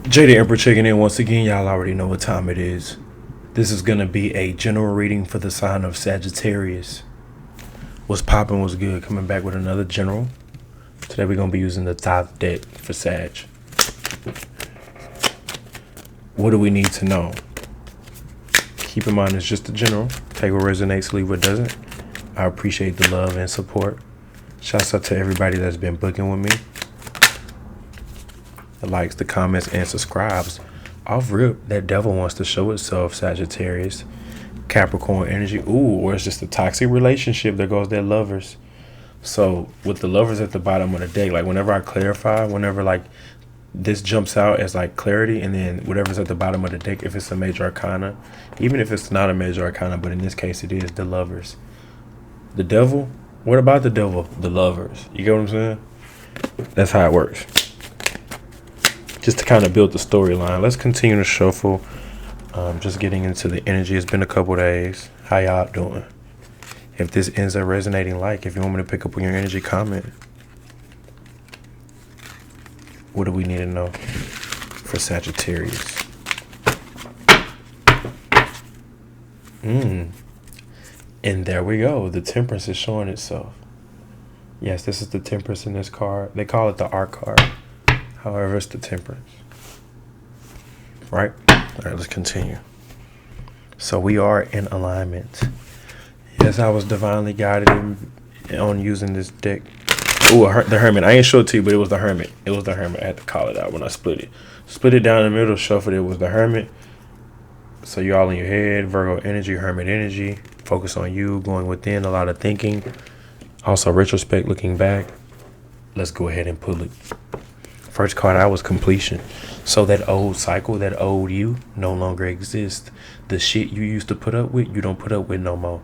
Jada Emperor checking in once again. Y'all already know what time it is. This is going to be a general reading for the sign of Sagittarius. What's popping, what's good? Coming back with another general. Today we're going to be using the top deck for Sag. What do we need to know? Keep in mind it's just a general. Take what resonates, leave what doesn't. I appreciate the love and support. Shouts out to everybody that's been booking with me. The likes, the comments, and subscribes. Off rip, that devil wants to show itself, Sagittarius. Capricorn energy. Ooh, or it's just a toxic relationship. There goes their lovers. So with the lovers at the bottom of the deck, like whenever I clarify, whenever like this jumps out as like clarity, and then whatever's at the bottom of the deck, if it's a major arcana, even if it's not a major arcana, but in this case it is the lovers. The devil? What about the devil? The lovers. You get what I'm saying? That's how it works. Just to kind of build the storyline. Let's continue to shuffle. Just getting into the energy. It's been a couple days. How y'all doing? If this ends up resonating, like, if you want me to pick up on your energy, comment. What do we need to know for Sagittarius? And there we go. The Temperance is showing itself. Yes, this is the Temperance in this card. They call it the Art card. However, it's the Temperance. Right? All right, let's continue. So we are in alignment. Yes, I was divinely guided on using this deck. Ooh, the Hermit. I ain't show it to you, but it was the Hermit. It was the Hermit. I had to call it out when I split it. Split it down the middle, shuffled it. Was the Hermit. So you're all in your head. Virgo energy, Hermit energy. Focus on you, going within, a lot of thinking. Also, retrospect, looking back. Let's go ahead and pull it. First card out was completion. So that old cycle, that old you no longer exists. The shit you used to put up with, you don't put up with no more.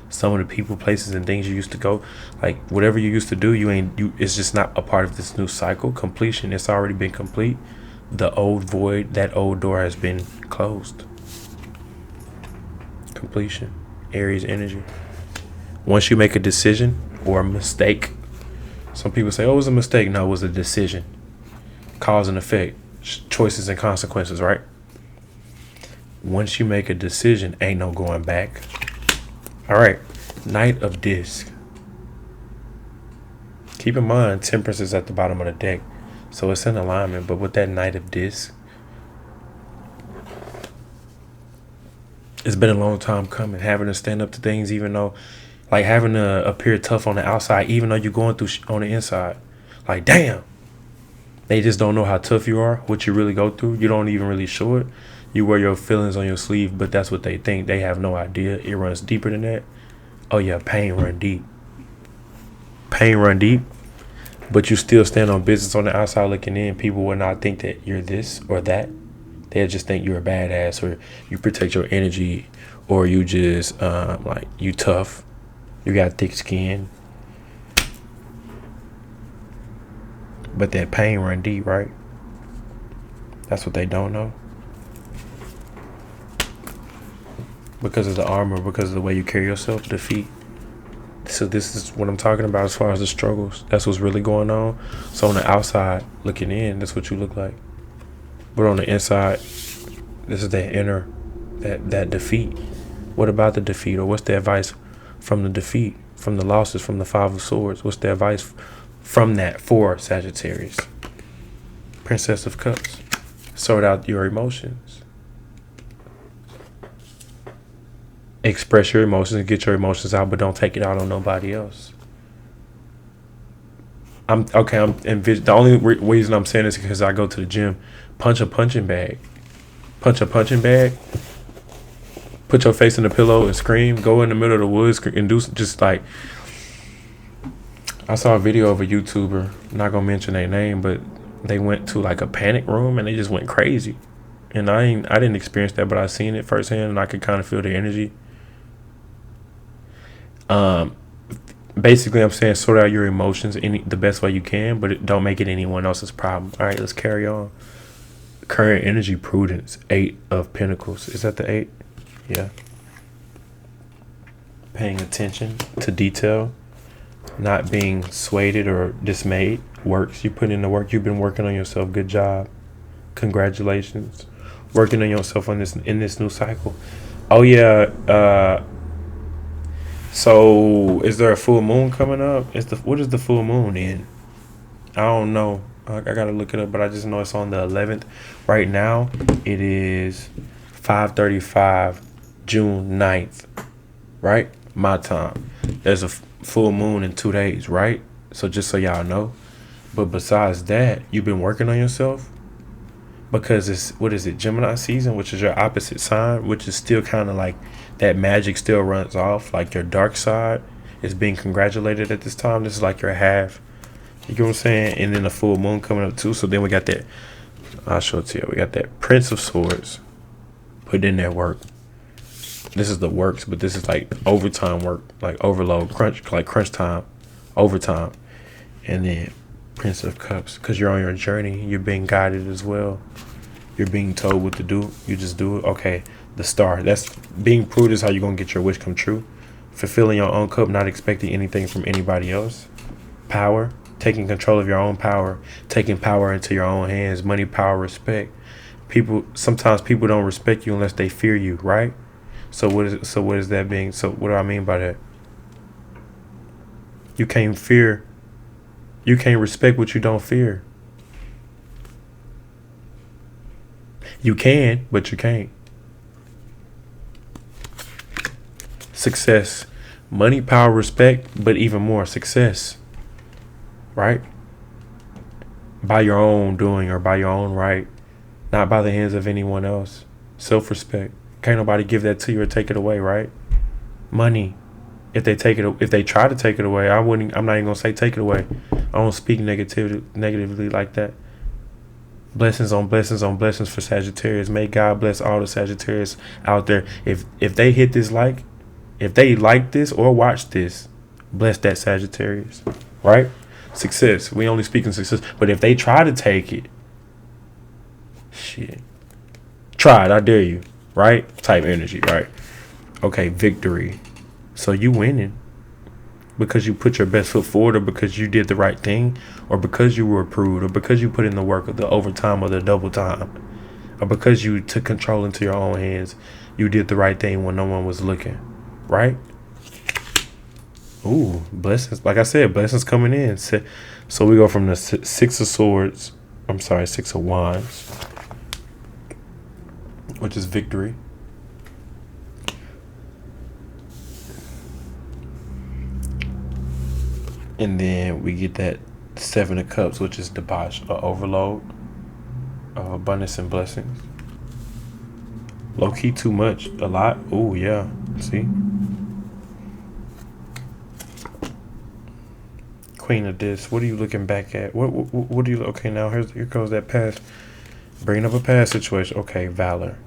Some of the people, places, and things you used to go, like whatever you used to do, it's just not a part of this new cycle. Completion, it's already been complete. The old void, that old door has been closed. Completion. Aries energy. Once you make a decision or a mistake, some people say, oh, it was a mistake. No, it was a decision. Cause and effect, choices and consequences, right? Once you make a decision, ain't no going back. All right, Knight of Disc. Keep in mind, Temperance is at the bottom of the deck, so it's in alignment. But with that Knight of Disc, it's been a long time coming. Having to stand up to things, even though, like having to appear tough on the outside, even though you're going through on the inside. Like, damn. They just don't know how tough you are, what you really go through. You don't even really show it. You wear your feelings on your sleeve, but that's what they think. They have no idea. It runs deeper than that. Oh yeah, pain run deep. Pain run deep, but you still stand on business on the outside looking in. People will not think that you're this or that. They'll just think you're a badass, or you protect your energy, or you just like you tough. You got thick skin. But that pain run deep, right? That's what they don't know. Because of the armor, because of the way you carry yourself, defeat. So this is what I'm talking about as far as the struggles. That's what's really going on. So on the outside, looking in, that's what you look like. But on the inside, this is that inner, that defeat. What about the defeat? Or what's the advice from the defeat, from the losses, from the Five of Swords? What's the advice from that for Sagittarius? Princess of Cups. Sort out your emotions. Express your emotions and get your emotions out, but don't take it out on nobody else. The only reason I'm saying this is because I go to the gym. Punch a punching bag. Punch a punching bag. Put your face in the pillow and scream. Go in the middle of the woods and do just like. I saw a video of a YouTuber, I'm not gonna mention their name, but they went to like a panic room and they just went crazy. And I didn't experience that, but I seen it firsthand and I could kind of feel the energy. Basically I'm saying sort out your emotions the best way you can, but don't make it anyone else's problem. All right, let's carry on. Current energy, prudence, 8 of Pentacles. Is that the 8? Yeah. Paying attention to detail. Not being swayed or dismayed. Works. You put in the work. You've been working on yourself. Good job. Congratulations. Working on yourself on this in this new cycle. Oh yeah. So is there a full moon coming up? What is the full moon in? I don't know. I gotta look it up, but I just know it's on the 11th. Right now, it is 5:35, June 9th. Right, my time. There's a full moon in 2 days. Right. So just so y'all know. But besides that, you've been working on yourself because it's what is it, Gemini season, which is your opposite sign, which is still kind of like that magic still runs off, like your dark side is being congratulated at this time. This is like your half. You get what I'm saying? And then the full moon coming up too. So then we got that. I'll show it to you. We got that Prince of Swords. Put in that work. This is the works, but this is like overtime work, like overload, crunch time, overtime. And then Prince of Cups, because you're on your journey. You're being guided as well. You're being told what to do. You just do it. Okay, the Star. That's being prudent is how you're going to get your wish come true. Fulfilling your own cup, not expecting anything from anybody else. Power. Taking control of your own power. Taking power into your own hands. Money, power, respect. Sometimes people don't respect you unless they fear you, right? So what is that being? So what do I mean by that? You can't respect what you don't fear. You can, but you can't. Success. Money, power, respect, but even more success. Right? By your own doing or by your own right. Not by the hands of anyone else. Self-respect. Can't nobody give that to you or take it away, right? Money. If they try to take it away, I'm not even gonna say take it away. I don't speak negatively like that. Blessings on blessings on blessings for Sagittarius. May God bless all the Sagittarius out there. If they hit this if they like this or watch this, bless that Sagittarius. Right? Success. We only speak in success. But if they try to take it, shit. Try it, I dare you. Right? Type energy, right? Okay, victory. So you winning because you put your best foot forward, or because you did the right thing, or because you were approved, or because you put in the work of the overtime or the double time, or because you took control into your own hands. You did the right thing when no one was looking, right? Ooh, blessings. Like I said, blessings coming in. So we go from the Six of Wands, which is victory. And then we get that Seven of Cups, which is debauch, overload, abundance and blessings. Low key, too much, a lot. Oh yeah, see. Queen of this. What are you looking back at? What do you? Okay, now here goes that past. Bringing up a past situation. Okay, valor.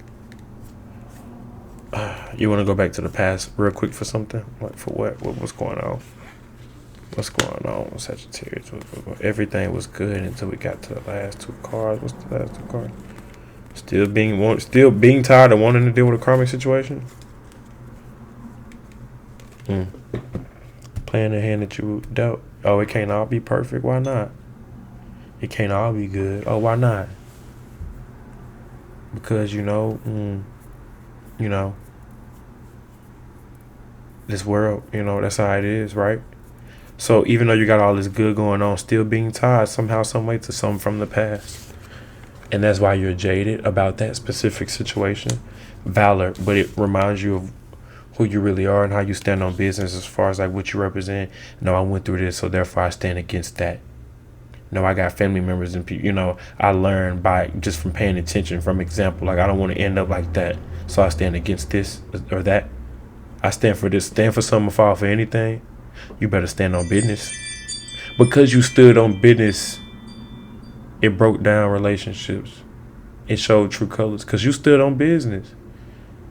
You want to go back to the past real quick for something? Like for what? What's going on? What's going on with Sagittarius? Everything was good until we got to the last two cards. What's the last two cards? Still being tired of wanting to deal with a karmic situation. Playing the hand that you dealt. Oh, it can't all be perfect. Why not? It can't all be good. Oh, why not? Because this world, that's how it is, right? So even though you got all this good going on, still being tied somehow, some way to something from the past. And that's why you're jaded about that specific situation. Valor, but it reminds you of who you really are and how you stand on business as far as like what you represent. No, I went through this, so therefore I stand against that. No, I got family members and people, I learned by just from paying attention, from example. Like I don't want to end up like that, so I stand against this or that. I stand for this, stand for something, fall for anything. You better stand on business. Because you stood on business, it broke down relationships. It showed true colors because you stood on business.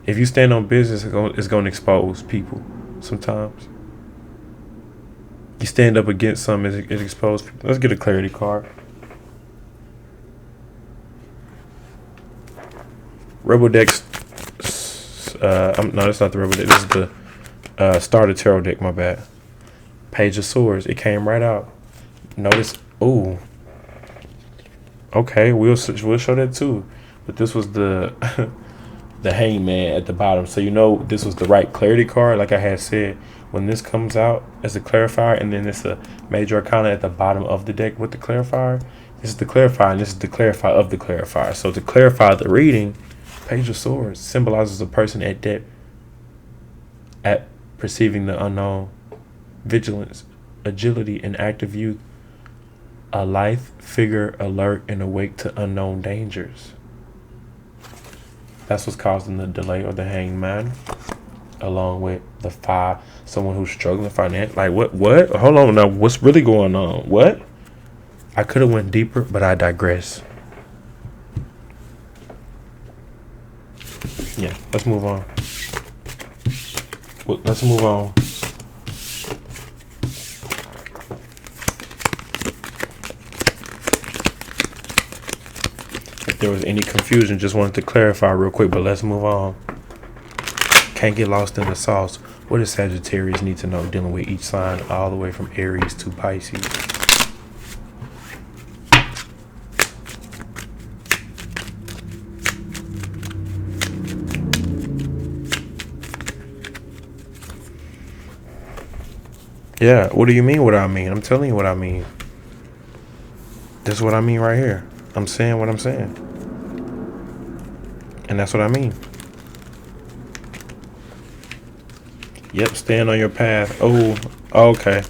If you stand on business, it's going to expose people sometimes. You stand up against something, it exposes people. Let's get a clarity card. Rebel decks. No, that's not the Rebel deck. This is the Starter Tarot deck, my bad. Page of Swords. It came right out. Notice. Ooh. Okay, we'll show that too. But this was the the hangman at the bottom. So you know this was the right clarity card. Like I had said, when this comes out as a clarifier, and then it's a major arcana at the bottom of the deck with the clarifier. This is the clarifier, and this is the clarifier of the clarifier. So to clarify the reading, Page of Swords symbolizes a person at depth, at perceiving the unknown, vigilance, agility, and active youth, a lithe figure alert and awake to unknown dangers. That's what's causing the delay or the hangman, along with the 5, someone who's struggling financially. Like what? Hold on now. What's really going on? What? I could have went deeper, but I digress. Yeah, let's move on. Let's move on. If there was any confusion, just wanted to clarify real quick, but let's move on. Can't get lost in the sauce. What does Sagittarius need to know dealing with each sign all the way from Aries to Pisces? Yeah, what do you mean what I mean? I'm telling you what I mean. This is what I mean right here. I'm saying what I'm saying. And that's what I mean. Yep, stand on your path. Oh, okay.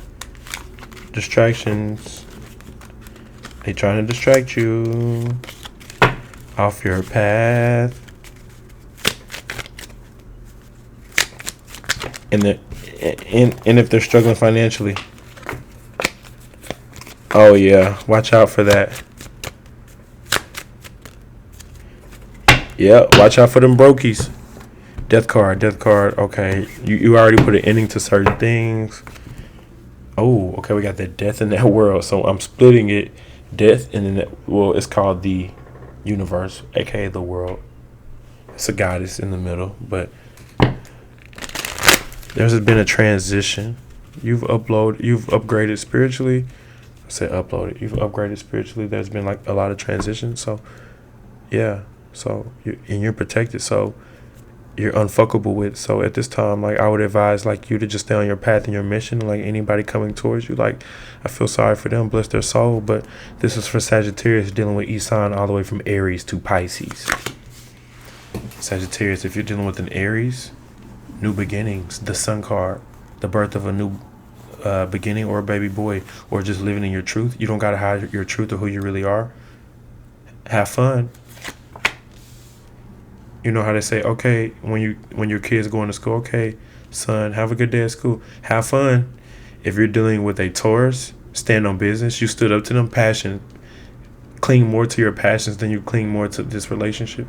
Distractions. They trying to distract you off your path. And if they're struggling financially. Oh yeah, watch out for that. Yeah, watch out for them brokies. Death card. Okay, you already put an ending to certain things. Oh, okay, we got the death in that world. So I'm splitting it. Death and then it's called the universe, aka the world. It's a goddess in the middle, but there's been a transition. You've upgraded spiritually. I said uploaded. You've upgraded spiritually. There's been like a lot of transition. So yeah. So you're protected. So you're unfuckable with. So at this time, like I would advise like you to just stay on your path and your mission. Like anybody coming towards you, like I feel sorry for them, bless their soul. But this is for Sagittarius dealing with each sign all the way from Aries to Pisces. Sagittarius, if you're dealing with an Aries, new beginnings, the Sun card, the birth of a new beginning or a baby boy, or just living in your truth. You don't gotta hide your truth or who you really are. Have fun. You know how they say, okay, when your kids going to school, okay, son, have a good day at school. Have fun. If you're dealing with a Taurus, stand on business. You stood up to them, passion. Cling more to your passions than you cling more to this relationship.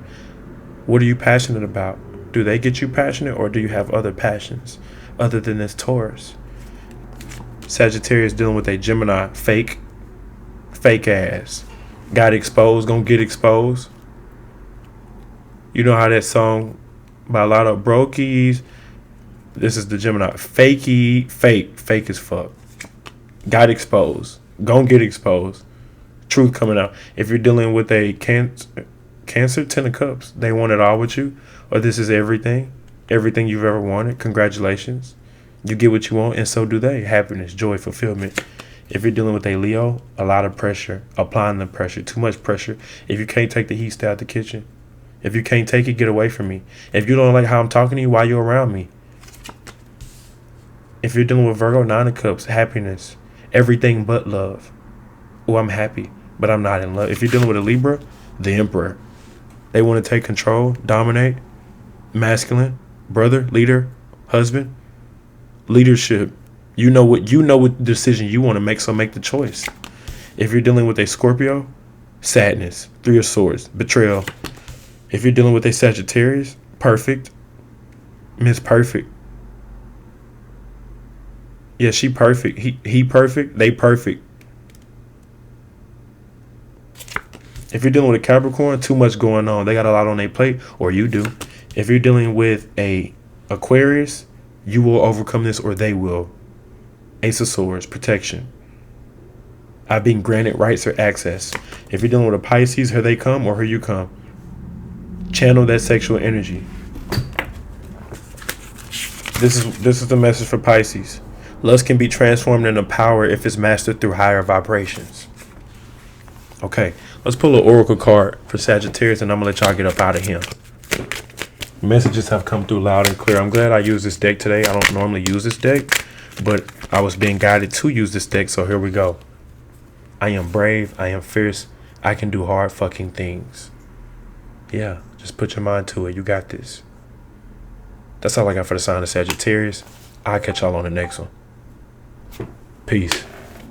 What are you passionate about? Do they get you passionate, or do you have other passions other than this Taurus? Sagittarius dealing with a Gemini, fake ass. Got exposed, gonna get exposed. You know how that song by a lot of brokies. This is the Gemini. Fake as fuck. Got exposed. Gonna get exposed. Truth coming out. If you're dealing with a Cancer, 10 of Cups, they want it all with you. Or this is everything you've ever wanted. Congratulations. You get what you want, and so do they. Happiness, joy, fulfillment. If you're dealing with a Leo, a lot of pressure. Applying the pressure. Too much pressure. If you can't take the heat, stay out the kitchen. If you can't take it, get away from me. If you don't like how I'm talking to you, why you around me? If you're dealing with Virgo, 9 of Cups, happiness. Everything but love. Oh, I'm happy, but I'm not in love. If you're dealing with a Libra, the Emperor. They want to take control, dominate, masculine, brother, leader, husband, leadership. You know what decision you want to make, so make the choice. If you're dealing with a Scorpio, sadness, 3 of Swords, betrayal. If you're dealing with a Sagittarius, perfect, Miss Perfect. Yeah, she perfect. He perfect. They perfect. If you're dealing with a Capricorn, too much going on. They got a lot on their plate, or you do. If you're dealing with a Aquarius, you will overcome this, or they will. Ace of Swords, protection. I've been granted rights or access. If you're dealing with a Pisces, here they come or here you come. Channel that sexual energy. This is the message for Pisces. Lust can be transformed into power if it's mastered through higher vibrations. Okay, let's pull an oracle card for Sagittarius, and I'm going to let y'all get up out of here. Messages have come through loud and clear. I'm glad I used this deck today. I don't normally use this deck, but I was being guided to use this deck, so here we go. I am brave. I am fierce. I can do hard fucking things. Yeah, just put your mind to it. You got this. That's all I got for the sign of Sagittarius. I'll catch y'all on the next one. Peace.